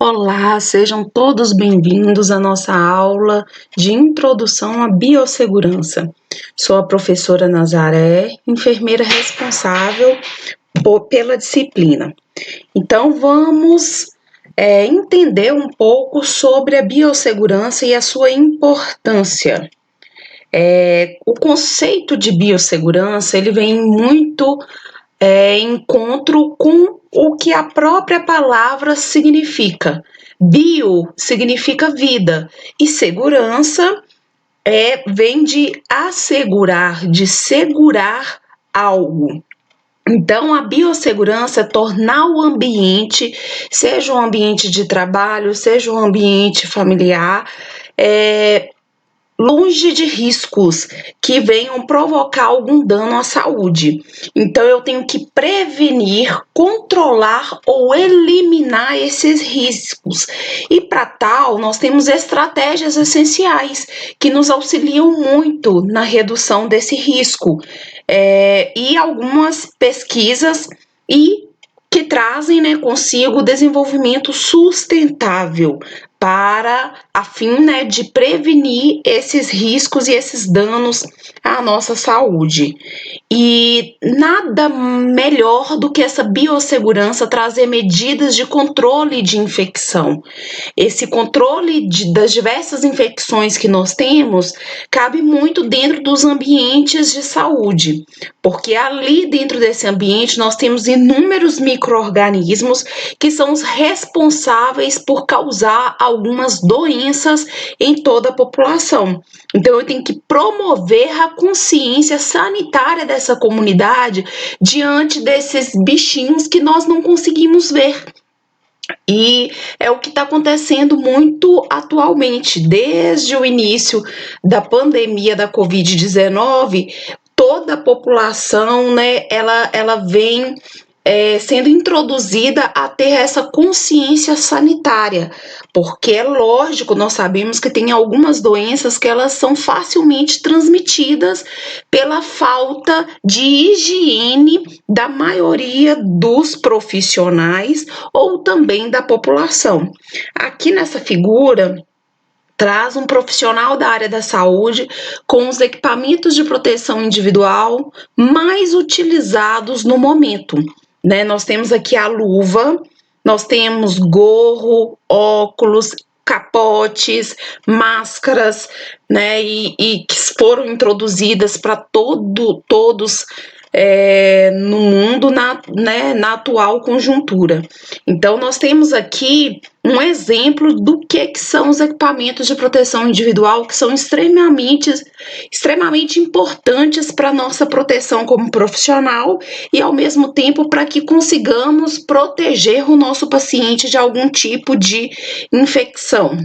Olá, sejam todos bem-vindos à nossa aula de Introdução à Biossegurança. Sou a professora Nazaré, enfermeira responsável pela disciplina. Então, vamos entender um pouco sobre a biossegurança e a sua importância. O conceito de biossegurança, ele vem muito em encontro com o que a própria palavra significa. Bio significa vida e segurança vem de assegurar, de segurar algo. Então, a biossegurança é tornar o ambiente, seja um ambiente de trabalho, seja um ambiente familiar, longe de riscos que venham provocar algum dano à saúde. Então, eu tenho que prevenir, controlar ou eliminar esses riscos. E para tal, nós temos estratégias essenciais que nos auxiliam muito na redução desse risco. E algumas pesquisas que trazem consigo o desenvolvimento sustentável para a fim de prevenir esses riscos e esses danos à nossa saúde. E nada melhor do que essa biossegurança trazer medidas de controle de infecção. Esse controle das diversas infecções que nós temos cabe muito dentro dos ambientes de saúde, porque ali dentro desse ambiente nós temos inúmeros micro-organismos que são os responsáveis por causar algumas doenças em toda a população. Então, eu tenho que promover a consciência sanitária dessa comunidade diante desses bichinhos que nós não conseguimos ver. E é o que está acontecendo muito atualmente, desde o início da pandemia da Covid-19, toda a população, ela vem sendo introduzida a ter essa consciência sanitária, porque é lógico, nós sabemos que tem algumas doenças que elas são facilmente transmitidas pela falta de higiene da maioria dos profissionais ou também da população. Aqui nessa figura, traz um profissional da área da saúde com os equipamentos de proteção individual mais utilizados no momento. Nós temos aqui a luva, nós temos gorro, óculos, capotes, máscaras, e que foram introduzidas para todos no mundo na atual conjuntura. Então, nós temos aqui um exemplo do que são os equipamentos de proteção individual, que são extremamente importantes para a nossa proteção como profissional e, ao mesmo tempo, para que consigamos proteger o nosso paciente de algum tipo de infecção.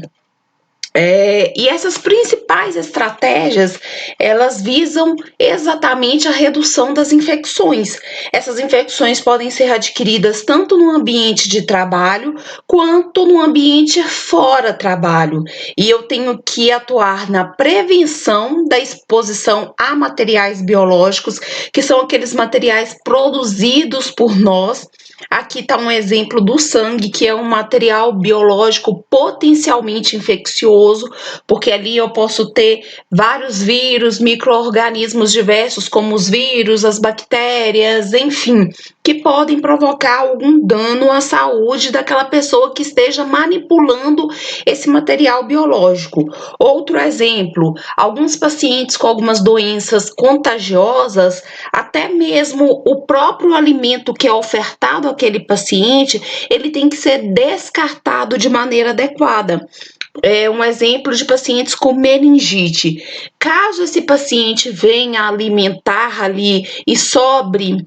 E essas principais estratégias, elas visam exatamente a redução das infecções. Essas infecções podem ser adquiridas tanto no ambiente de trabalho, quanto no ambiente fora trabalho. E eu tenho que atuar na prevenção da exposição a materiais biológicos, que são aqueles materiais produzidos por nós. Aqui está um exemplo do sangue, que é um material biológico potencialmente infeccioso, porque ali eu posso ter vários vírus, micro-organismos diversos, como os vírus, as bactérias, enfim, que podem provocar algum dano à saúde daquela pessoa que esteja manipulando esse material biológico. Outro exemplo, alguns pacientes com algumas doenças contagiosas, até mesmo o próprio alimento que é ofertado àquele paciente, ele tem que ser descartado de maneira adequada. Um exemplo de pacientes com meningite. Caso esse paciente venha alimentar ali e sobre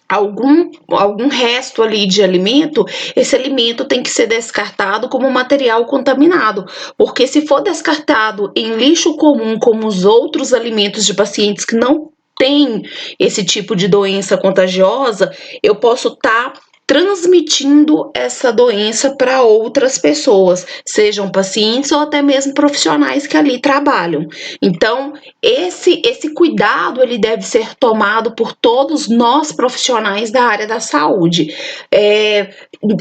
algum resto ali de alimento, esse alimento tem que ser descartado como material contaminado, porque se for descartado em lixo comum, como os outros alimentos de pacientes que não tem esse tipo de doença contagiosa, eu posso estar transmitindo essa doença para outras pessoas, sejam pacientes ou até mesmo profissionais que ali trabalham. Então, esse cuidado ele deve ser tomado por todos nós profissionais da área da saúde.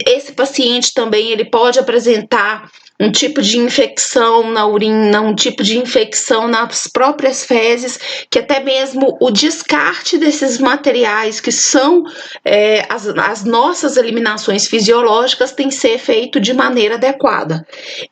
Esse paciente também ele pode apresentar um tipo de infecção na urina, um tipo de infecção nas próprias fezes, que até mesmo o descarte desses materiais que são as nossas eliminações fisiológicas tem que ser feito de maneira adequada.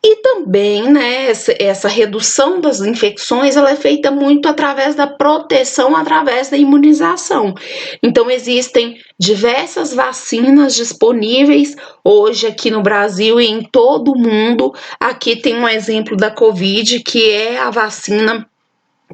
E também, né, essa redução das infecções, ela é feita muito através da proteção, através da imunização. Então, existem diversas vacinas disponíveis hoje aqui no Brasil e em todo o mundo. Aqui tem um exemplo da Covid, que é a vacina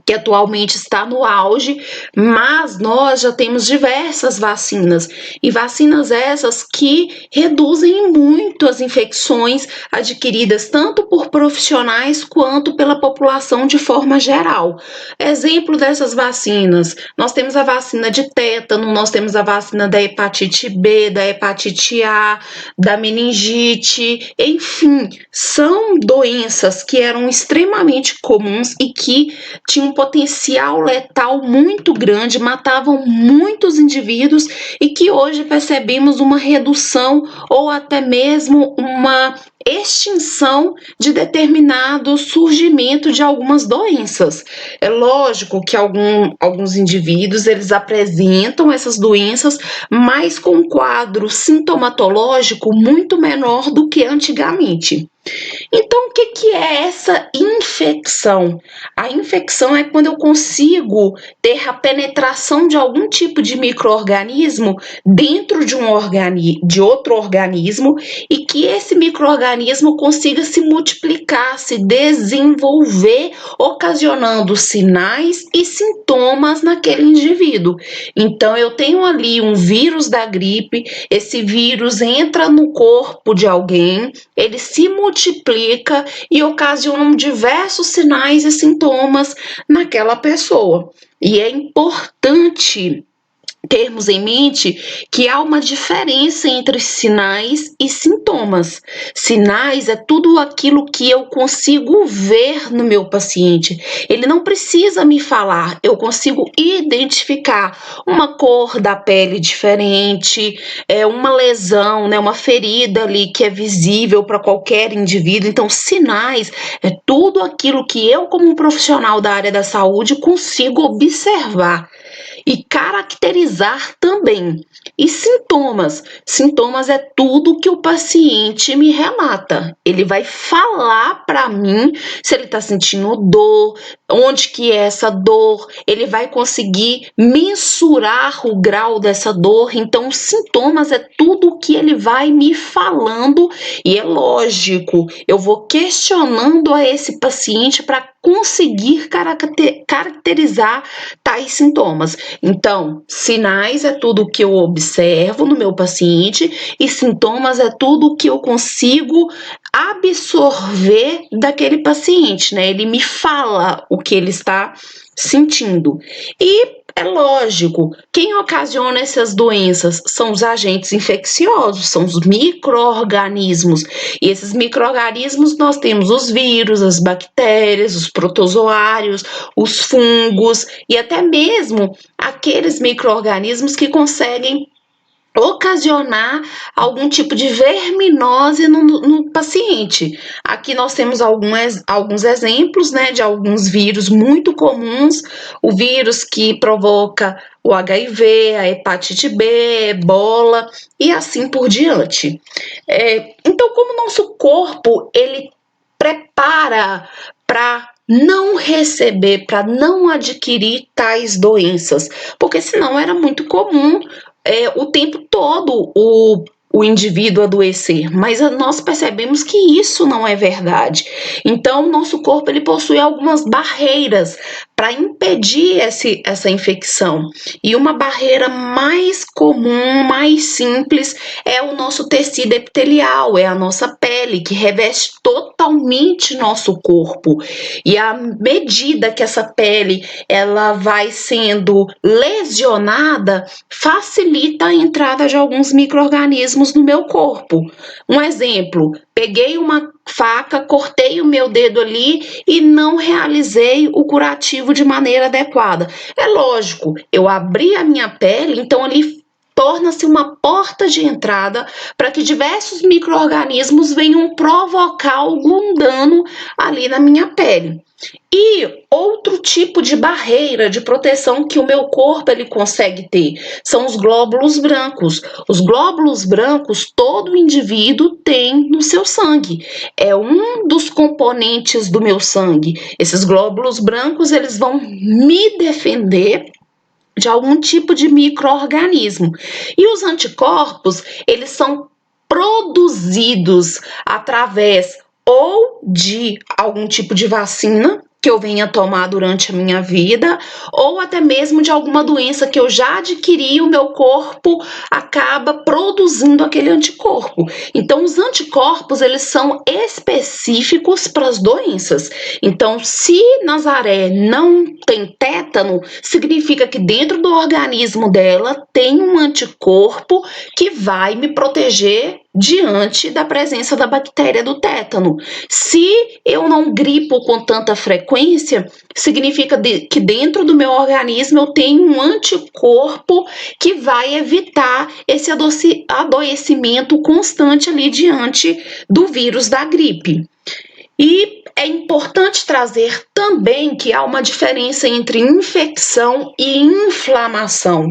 que atualmente está no auge, mas nós já temos diversas vacinas, e vacinas essas que reduzem muito as infecções adquiridas tanto por profissionais quanto pela população de forma geral. Exemplo dessas vacinas, nós temos a vacina de tétano, nós temos a vacina da hepatite B, da hepatite A, da meningite, enfim, são doenças que eram extremamente comuns e que tinham um potencial letal muito grande, matavam muitos indivíduos e que hoje percebemos uma redução ou até mesmo uma extinção de determinado surgimento de algumas doenças. É lógico que alguns indivíduos eles apresentam essas doenças, mas com um quadro sintomatológico muito menor do que antigamente. Então, o que é essa infecção? A infecção é quando eu consigo ter a penetração de algum tipo de micro-organismo dentro de outro organismo e que esse micro-organismo consiga se multiplicar, se desenvolver, ocasionando sinais e sintomas naquele indivíduo. Então, eu tenho ali um vírus da gripe, esse vírus entra no corpo de alguém, ele se multiplica e ocasiona diversos sinais e sintomas naquela pessoa. E é importante termos em mente que há uma diferença entre sinais e sintomas. Sinais é tudo aquilo que eu consigo ver no meu paciente. Ele não precisa me falar, eu consigo identificar uma cor da pele diferente, uma lesão, né, uma ferida ali que é visível para qualquer indivíduo. Então, sinais é tudo aquilo que eu, como um profissional da área da saúde, consigo observar e caracterizar também. E sintomas? Sintomas é tudo que o paciente me relata. Ele vai falar para mim se ele está sentindo dor, onde que é essa dor, ele vai conseguir mensurar o grau dessa dor. Então, sintomas é tudo o que ele vai me falando e é lógico, eu vou questionando a esse paciente para conseguir caracterizar tais sintomas. Então, sinais é tudo que eu observo no meu paciente e sintomas é tudo que eu consigo absorver daquele paciente, né? Ele me fala o que ele está sentindo. E é lógico, quem ocasiona essas doenças são os agentes infecciosos, são os micro-organismos. E esses micro-organismos nós temos os vírus, as bactérias, os protozoários, os fungos e até mesmo aqueles micro-organismos que conseguem ocasionar algum tipo de verminose no paciente. Aqui nós temos alguns exemplos, né, de alguns vírus muito comuns, o vírus que provoca o HIV, a hepatite B, ebola e assim por diante. Então, como o nosso corpo, ele prepara para não receber, para não adquirir tais doenças, porque senão era muito comum o tempo todo o indivíduo adoecer, mas nós percebemos que isso não é verdade. Então, o nosso corpo ele possui algumas barreiras para impedir essa infecção. E uma barreira mais comum, mais simples, é o nosso tecido epitelial, é a nossa pele, que reveste totalmente totalmente nosso corpo. E à medida que essa pele ela vai sendo lesionada, facilita a entrada de alguns micro-organismos no meu corpo. Um exemplo, peguei uma faca, cortei o meu dedo ali e não realizei o curativo de maneira adequada. É lógico, eu abri a minha pele, então ali torna-se uma porta de entrada para que diversos micro-organismos venham provocar algum dano ali na minha pele. E outro tipo de barreira de proteção que o meu corpo ele consegue ter são os glóbulos brancos. Os glóbulos brancos todo indivíduo tem no seu sangue. É um dos componentes do meu sangue. Esses glóbulos brancos eles vão me defender de algum tipo de micro-organismo. E os anticorpos, eles são produzidos através ou de algum tipo de vacina que eu venha tomar durante a minha vida, ou até mesmo de alguma doença que eu já adquiri, o meu corpo acaba produzindo aquele anticorpo. Então, os anticorpos, eles são específicos para as doenças. Então, se Nazaré não tem tétano, significa que dentro do organismo dela tem um anticorpo que vai me proteger diante da presença da bactéria do tétano. Se eu não gripo com tanta frequência, significa que dentro do meu organismo eu tenho um anticorpo que vai evitar esse adoecimento constante ali diante do vírus da gripe. E é importante trazer também que há uma diferença entre infecção e inflamação.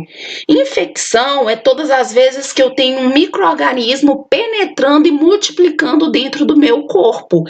Infecção é todas as vezes que eu tenho um micro-organismo penetrando e multiplicando dentro do meu corpo,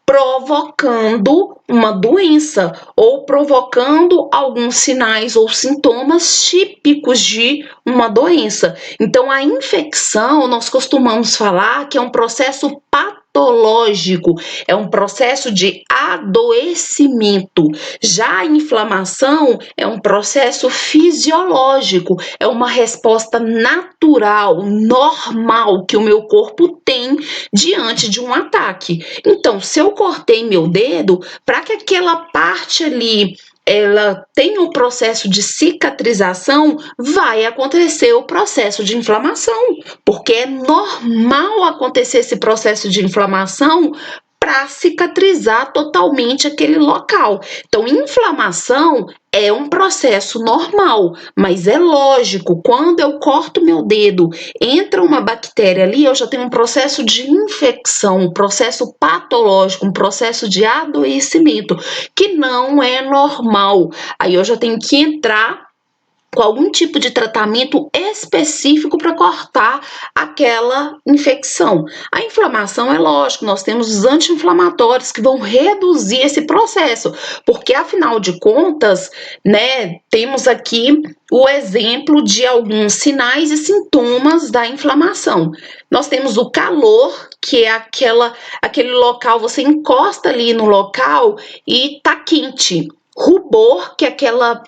provocando uma doença ou provocando alguns sinais ou sintomas típicos de uma doença. Então, a infecção, nós costumamos falar que é um processo patológico, é um processo de adoecimento. Já a inflamação é um processo fisiológico, é uma resposta natural, normal que o meu corpo tem diante de um ataque. Então, se eu cortei meu dedo, para que aquela parte ali ela tem um processo de cicatrização, vai acontecer o processo de inflamação, porque é normal acontecer esse processo de inflamação para cicatrizar totalmente aquele local. Então, inflamação é um processo normal, mas é lógico, quando eu corto meu dedo, entra uma bactéria ali, eu já tenho um processo de infecção, um processo patológico, um processo de adoecimento, que não é normal. Aí eu já tenho que entrar com algum tipo de tratamento específico para cortar aquela infecção. A inflamação é lógico, nós temos os anti-inflamatórios que vão reduzir esse processo, porque afinal de contas, né, temos aqui o exemplo de alguns sinais e sintomas da inflamação. Nós temos o calor, que é aquele local, você encosta ali no local e tá quente. Rubor, que é aquela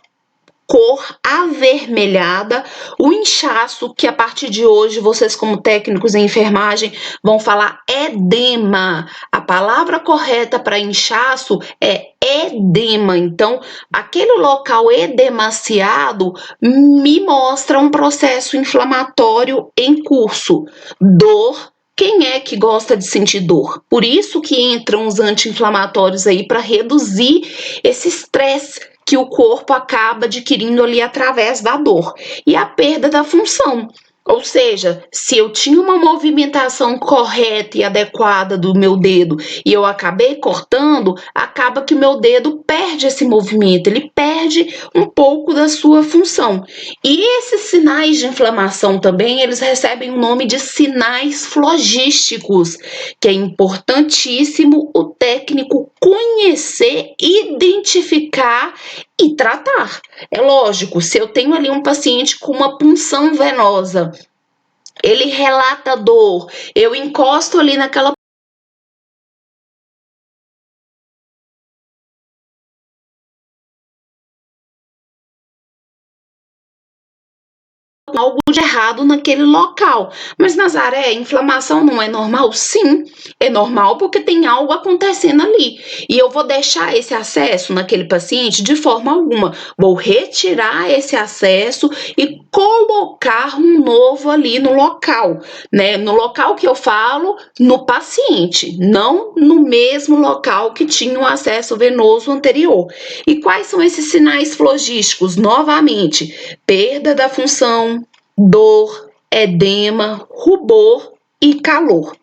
cor avermelhada, o inchaço, que a partir de hoje vocês como técnicos em enfermagem vão falar edema. A palavra correta para inchaço é edema. Então, aquele local edemaciado me mostra um processo inflamatório em curso. Dor, quem é que gosta de sentir dor? Por isso que entram os anti-inflamatórios aí para reduzir esse estresse que o corpo acaba adquirindo ali através da dor e a perda da função. Ou seja, se eu tinha uma movimentação correta e adequada do meu dedo e eu acabei cortando, acaba que o meu dedo perde esse movimento, ele perde um pouco da sua função. E esses sinais de inflamação também, eles recebem o nome de sinais flogísticos, que é importantíssimo o técnico conhecer, identificar e tratar. É lógico, se eu tenho ali um paciente com uma punção venosa, ele relata dor, eu encosto ali naquela algo de errado naquele local. Mas, Nazaré, inflamação não é normal? Sim, é normal porque tem algo acontecendo ali. E eu vou deixar esse acesso naquele paciente de forma alguma. Vou retirar esse acesso e colocar um novo ali no local, né? No local que eu falo, no paciente, não no mesmo local que tinha o acesso venoso anterior. E quais são esses sinais flogísticos? Novamente, perda da função, dor, edema, rubor e calor.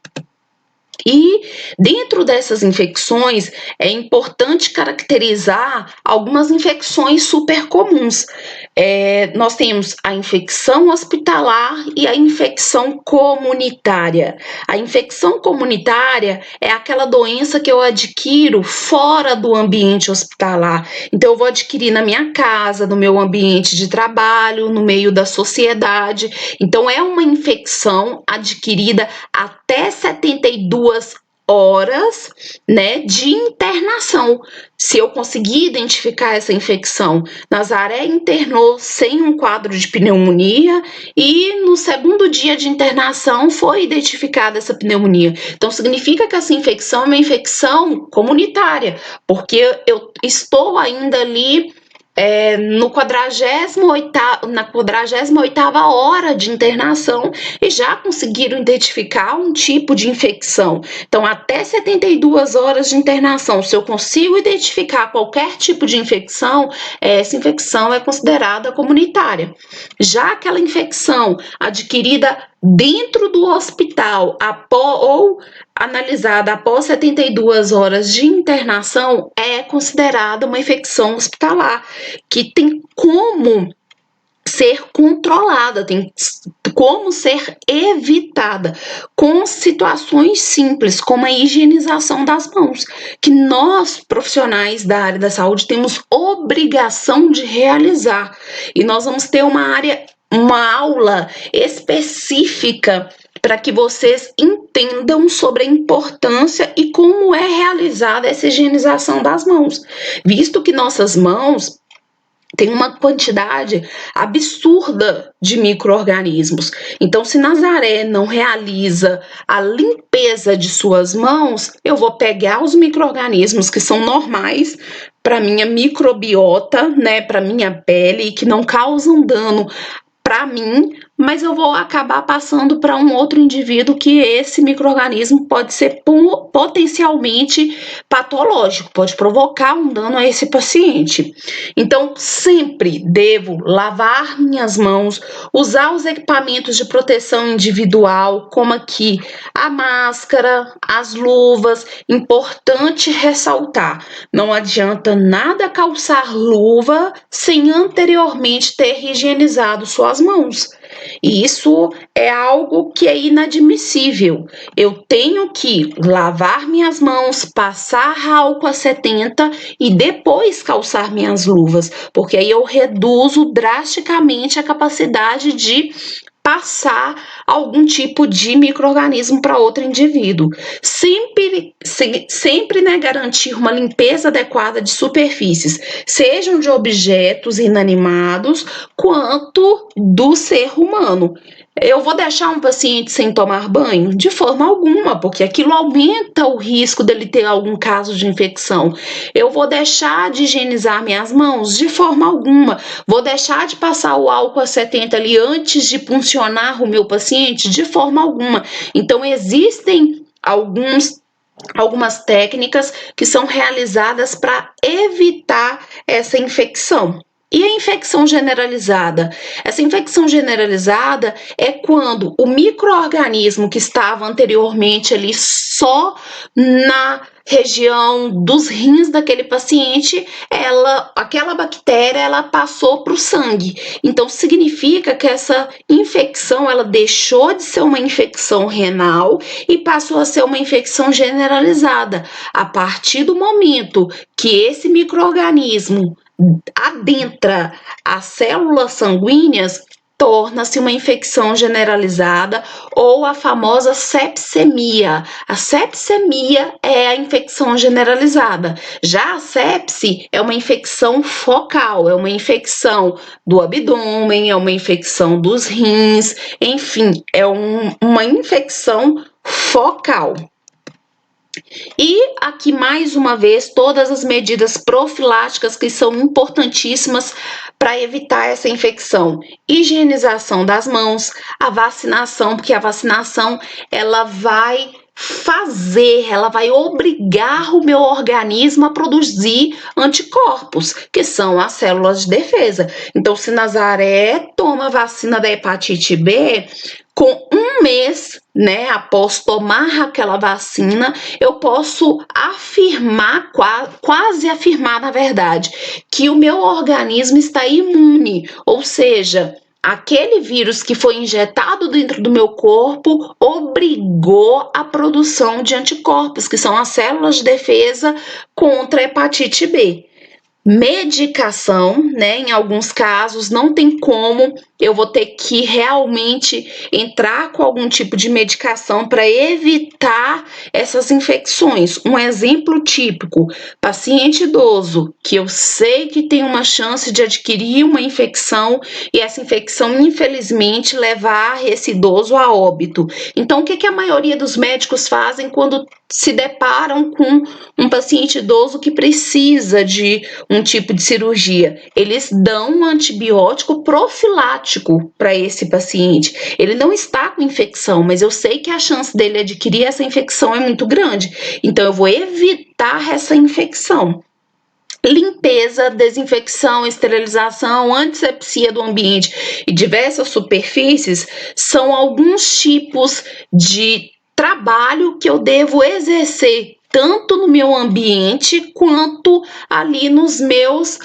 E dentro dessas infecções é importante caracterizar algumas infecções super comuns. Nós temos a infecção hospitalar e a infecção comunitária. A infecção comunitária é aquela doença que eu adquiro fora do ambiente hospitalar. Então, eu vou adquirir na minha casa, no meu ambiente de trabalho, no meio da sociedade. Então, é uma infecção adquirida até 72 horas, né, de internação. Se eu conseguir identificar essa infecção, Nazaré internou sem um quadro de pneumonia e no segundo dia de internação foi identificada essa pneumonia. Então, significa que essa infecção é uma infecção comunitária, porque eu estou ainda ali na 48ª hora de internação e já conseguiram identificar um tipo de infecção. Então, até 72 horas de internação, se eu consigo identificar qualquer tipo de infecção, essa infecção é considerada comunitária. Já aquela infecção adquirida dentro do hospital ou analisada após 72 horas de internação é considerada uma infecção hospitalar, que tem como ser controlada, tem como ser evitada com situações simples, como a higienização das mãos, que nós, profissionais da área da saúde, temos obrigação de realizar. E nós vamos ter uma aula específica para que vocês entendam sobre a importância e como é realizada essa higienização das mãos, visto que nossas mãos tem uma quantidade absurda de micro-organismos. Então, se Nazaré não realiza a limpeza de suas mãos, eu vou pegar os micro-organismos que são normais para minha microbiota, né, para minha pele, e que não causam dano para mim, mas eu vou acabar passando para um outro indivíduo que esse micro-organismo pode ser potencialmente patológico, pode provocar um dano a esse paciente. Então, sempre devo lavar minhas mãos, usar os equipamentos de proteção individual, como aqui a máscara, as luvas. Importante ressaltar, não adianta nada calçar luva sem anteriormente ter higienizado suas mãos. E isso é algo que é inadmissível. Eu tenho que lavar minhas mãos, passar álcool a 70 e depois calçar minhas luvas, porque aí eu reduzo drasticamente a capacidade de passar algum tipo de micro-organismo para outro indivíduo. Sempre, né, garantir uma limpeza adequada de superfícies, sejam de objetos inanimados, quanto do ser humano. Eu vou deixar um paciente sem tomar banho? De forma alguma, porque aquilo aumenta o risco dele ter algum caso de infecção. Eu vou deixar de higienizar minhas mãos? De forma alguma. Vou deixar de passar o álcool a 70 ali antes de puncionar o meu paciente? De forma alguma. Então, existem algumas técnicas que são realizadas para evitar essa infecção. E a infecção generalizada? Essa infecção generalizada é quando o micro-organismo que estava anteriormente ali só na região dos rins daquele paciente, aquela bactéria, ela passou para o sangue. Então, significa que essa infecção, ela deixou de ser uma infecção renal e passou a ser uma infecção generalizada. A partir do momento que esse micro-organismo adentra as células sanguíneas, torna-se uma infecção generalizada ou a famosa sepsemia. A sepsemia é a infecção generalizada. Já a sepse é uma infecção focal, é uma infecção do abdômen, é uma infecção dos rins, enfim, é uma infecção focal. E aqui, mais uma vez, todas as medidas profiláticas que são importantíssimas para evitar essa infecção. Higienização das mãos, a vacinação, porque a vacinação ela vai obrigar o meu organismo a produzir anticorpos, que são as células de defesa. Então, se Nazaré toma a vacina da hepatite B, com um mês, né, após tomar aquela vacina, eu posso afirmar, quase afirmar, na verdade, que o meu organismo está imune, ou seja, aquele vírus que foi injetado dentro do meu corpo obrigou a produção de anticorpos, que são as células de defesa contra a hepatite B. Medicação, né? Em alguns casos não tem como, eu vou ter que realmente entrar com algum tipo de medicação para evitar essas infecções. Um exemplo típico, paciente idoso, que eu sei que tem uma chance de adquirir uma infecção e essa infecção, infelizmente, levar esse idoso a óbito. Então, o que a maioria dos médicos fazem quando se deparam com um paciente idoso que precisa de um tipo de cirurgia? Eles dão um antibiótico profilático para esse paciente. Ele não está com infecção, mas eu sei que a chance dele adquirir essa infecção é muito grande. Então, eu vou evitar essa infecção. Limpeza, desinfecção, esterilização, antisepsia do ambiente e diversas superfícies são alguns tipos de trabalho que eu devo exercer tanto no meu ambiente quanto ali nos meus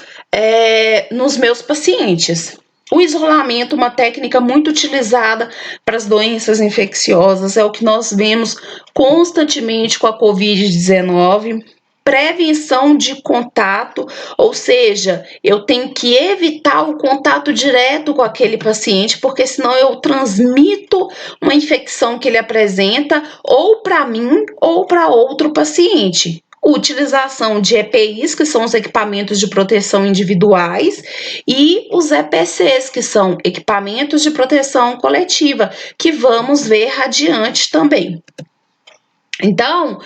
pacientes. O isolamento, uma técnica muito utilizada para as doenças infecciosas, é o que nós vemos constantemente com a Covid-19. Prevenção de contato, ou seja, eu tenho que evitar o contato direto com aquele paciente, porque senão eu transmito uma infecção que ele apresenta ou para mim ou para outro paciente. Utilização de EPIs, que são os equipamentos de proteção individuais, e os EPCs, que são equipamentos de proteção coletiva, que vamos ver adiante também. Então,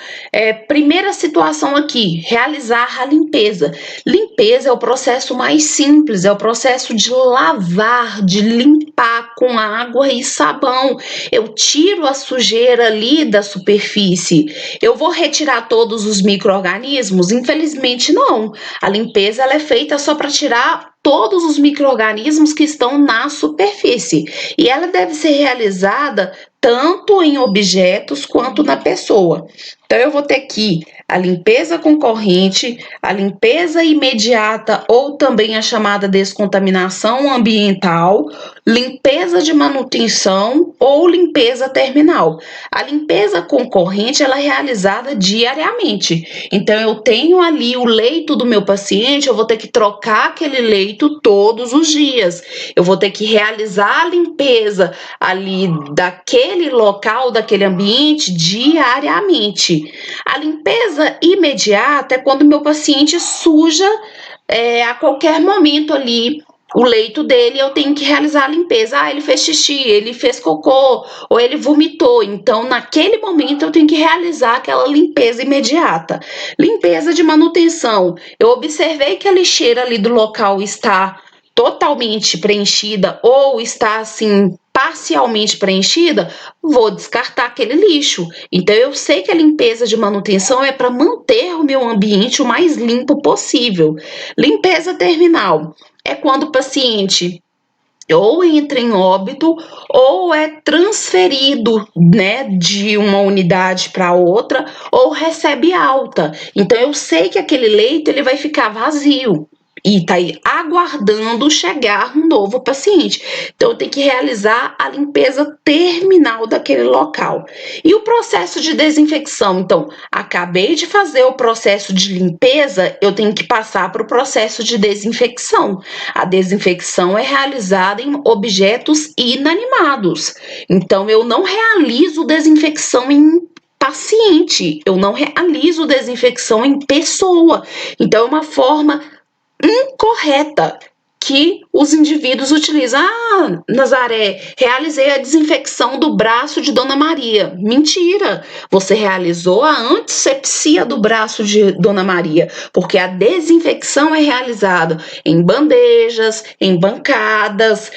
primeira situação aqui, realizar a limpeza. Limpeza é o processo mais simples, é o processo de lavar, de limpar com água e sabão. Eu tiro a sujeira ali da superfície. Eu vou retirar todos os micro-organismos? Infelizmente não. A limpeza ela é feita só para tirar todos os micro-organismos que estão na superfície. E ela deve ser realizada tanto em objetos quanto na pessoa. Então, eu vou ter aqui a limpeza concorrente, a limpeza imediata ou também a chamada descontaminação ambiental, limpeza de manutenção ou limpeza terminal. A limpeza concorrente ela é realizada diariamente. Então, eu tenho ali o leito do meu paciente, eu vou ter que trocar aquele leito todos os dias. Eu vou ter que realizar a limpeza ali daquele local, daquele ambiente diariamente. A limpeza imediata é quando o meu paciente suja a qualquer momento ali o leito dele, eu tenho que realizar a limpeza. Ele fez xixi, ele fez cocô ou ele vomitou. Então, naquele momento, eu tenho que realizar aquela limpeza imediata. Limpeza de manutenção. Eu observei que a lixeira ali do local está totalmente preenchida ou está assim parcialmente preenchida, vou descartar aquele lixo. Então, eu sei que a limpeza de manutenção é para manter o meu ambiente o mais limpo possível. Limpeza terminal é quando o paciente ou entra em óbito ou é transferido, né, de uma unidade para outra ou recebe alta. Então, eu sei que aquele leito ele vai ficar vazio. e está aí aguardando chegar um novo paciente. Então, eu tenho que realizar a limpeza terminal daquele local. E o processo de desinfecção? Então, acabei de fazer o processo de limpeza, eu tenho que passar para o processo de desinfecção. A desinfecção é realizada em objetos inanimados. Então, eu não realizo desinfecção em paciente, eu não realizo desinfecção em pessoa. Então, é uma forma incorreta que os indivíduos utilizam. Ah, Nazaré, realizei a desinfecção do braço de Dona Maria. Mentira! Você realizou a antisepsia do braço de Dona Maria, porque a desinfecção é realizada em bandejas, em bancadas,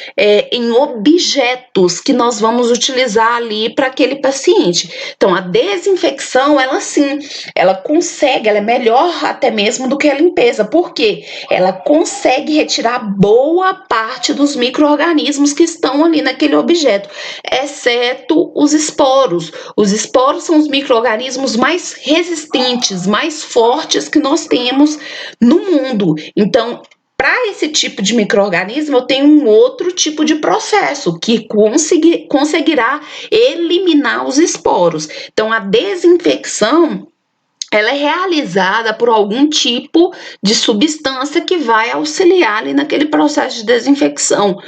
em objetos que nós vamos utilizar ali para aquele paciente. Então, a desinfecção, ela sim, ela consegue, ela é melhor até mesmo do que a limpeza. Por quê? Ela consegue retirar boa parte dos micro-organismos que estão ali naquele objeto, exceto os esporos. Os esporos são os micro-organismos mais resistentes, mais fortes que nós temos no mundo. Então, para esse tipo de micro-organismo, eu tenho um outro tipo de processo que conseguirá eliminar os esporos. Então, a desinfecção, ela é realizada por algum tipo de substância que vai auxiliar ali naquele processo de desinfecção.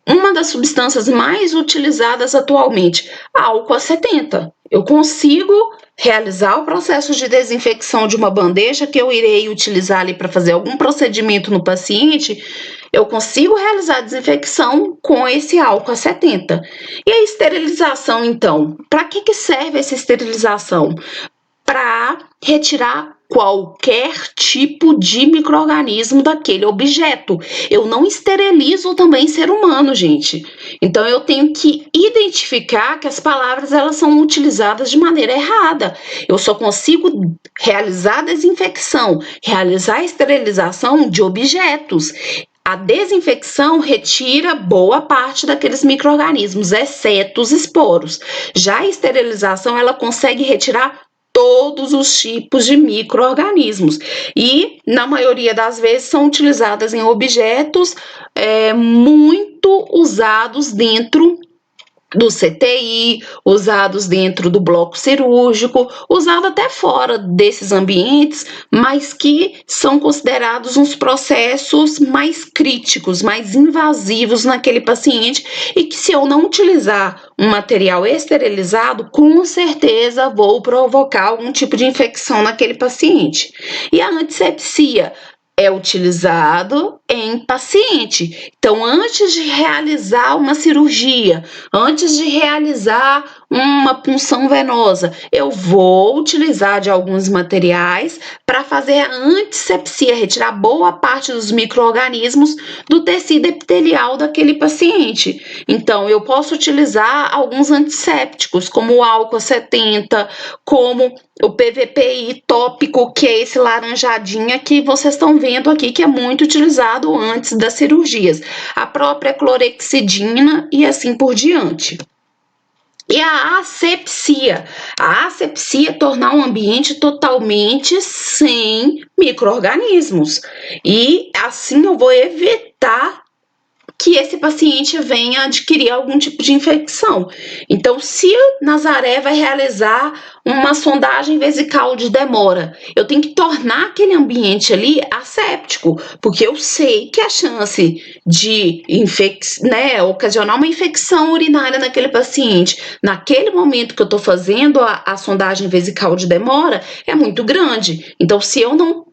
Uma das substâncias mais utilizadas atualmente, álcool 70. Eu consigo realizar o processo de desinfecção de uma bandeja que eu irei utilizar ali para fazer algum procedimento no paciente, eu consigo realizar a desinfecção com esse álcool 70. E a esterilização, então? Para que serve essa esterilização? Para retirar qualquer tipo de micro-organismo daquele objeto. Eu não esterilizo também ser humano, gente. Então eu tenho que identificar que as palavras elas são utilizadas de maneira errada. Eu só consigo realizar a desinfecção, realizar a esterilização de objetos. A desinfecção retira boa parte daqueles micro-organismos, exceto os esporos. Já a esterilização, ela consegue retirar todos os tipos de micro-organismos e, na maioria das vezes, são utilizadas em objetos muito usados dentro do CTI, usados dentro do bloco cirúrgico, usado até fora desses ambientes, mas que são considerados uns processos mais críticos, mais invasivos naquele paciente e que se eu não utilizar um material esterilizado, com certeza vou provocar algum tipo de infecção naquele paciente. E a antisepsia é utilizado em paciente. Então, antes de realizar uma cirurgia, antes de realizar uma punção venosa, eu vou utilizar de alguns materiais para fazer a antisepsia, retirar boa parte dos micro-organismos do tecido epitelial daquele paciente. Então, eu posso utilizar alguns antissépticos, como o álcool 70, como o PVPI tópico, que é esse laranjadinha que vocês estão vendo aqui, que é muito utilizado antes das cirurgias. A própria clorexidina e assim por diante. E a asepsia. A asepsia é tornar um ambiente totalmente sem micro-organismos. E assim eu vou evitar que esse paciente venha adquirir algum tipo de infecção. Então, se Nazaré vai realizar uma sondagem vesical de demora, eu tenho que tornar aquele ambiente ali asséptico, porque eu sei que a chance de ocasionar uma infecção urinária naquele paciente, naquele momento que eu estou fazendo a sondagem vesical de demora, é muito grande. Então, se eu não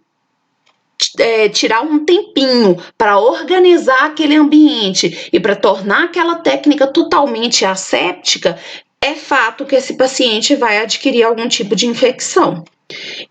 tirar um tempinho para organizar aquele ambiente e para tornar aquela técnica totalmente asséptica, é fato que esse paciente vai adquirir algum tipo de infecção.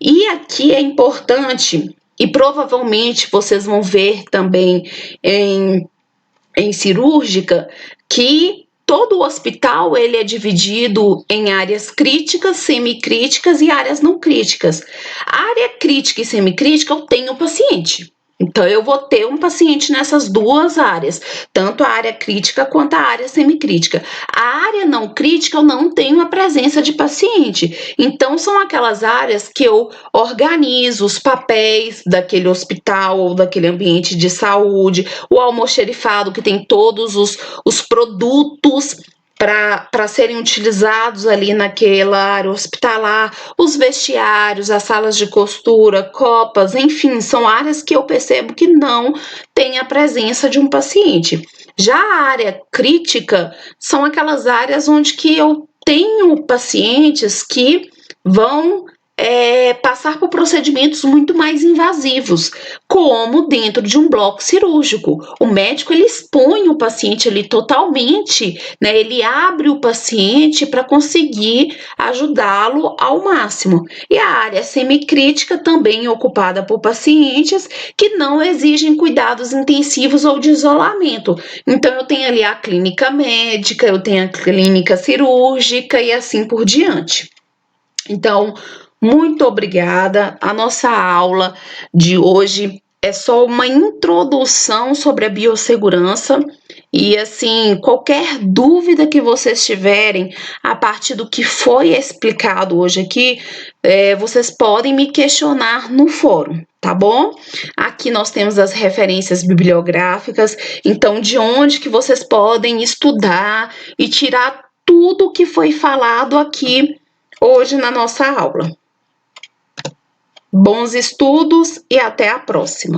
E aqui é importante, e provavelmente vocês vão ver também em cirúrgica, que todo o hospital ele é dividido em áreas críticas, semicríticas e áreas não críticas. A área crítica e semicrítica eu tenho o paciente. Então, eu vou ter um paciente nessas duas áreas, tanto a área crítica quanto a área semicrítica. A área não crítica, eu não tenho a presença de paciente. Então, são aquelas áreas que eu organizo os papéis daquele hospital ou daquele ambiente de saúde, o almoxerifado, que tem todos os produtos para serem utilizados ali naquela área hospitalar, os vestiários, as salas de costura, copas, enfim, são áreas que eu percebo que não tem a presença de um paciente. Já a área crítica são aquelas áreas onde que eu tenho pacientes que vão passar por procedimentos muito mais invasivos, como dentro de um bloco cirúrgico. O médico ele expõe o paciente ali totalmente, né? Ele abre o paciente para conseguir ajudá-lo ao máximo. E a área semicrítica também é ocupada por pacientes que não exigem cuidados intensivos ou de isolamento. Então eu tenho ali a clínica médica, eu tenho a clínica cirúrgica e assim por diante. Então, muito obrigada. A nossa aula de hoje é só uma introdução sobre a biossegurança. E assim, qualquer dúvida que vocês tiverem a partir do que foi explicado hoje aqui, vocês podem me questionar no fórum, tá bom? Aqui nós temos as referências bibliográficas, então de onde que vocês podem estudar e tirar tudo que foi falado aqui hoje na nossa aula. Bons estudos e até a próxima!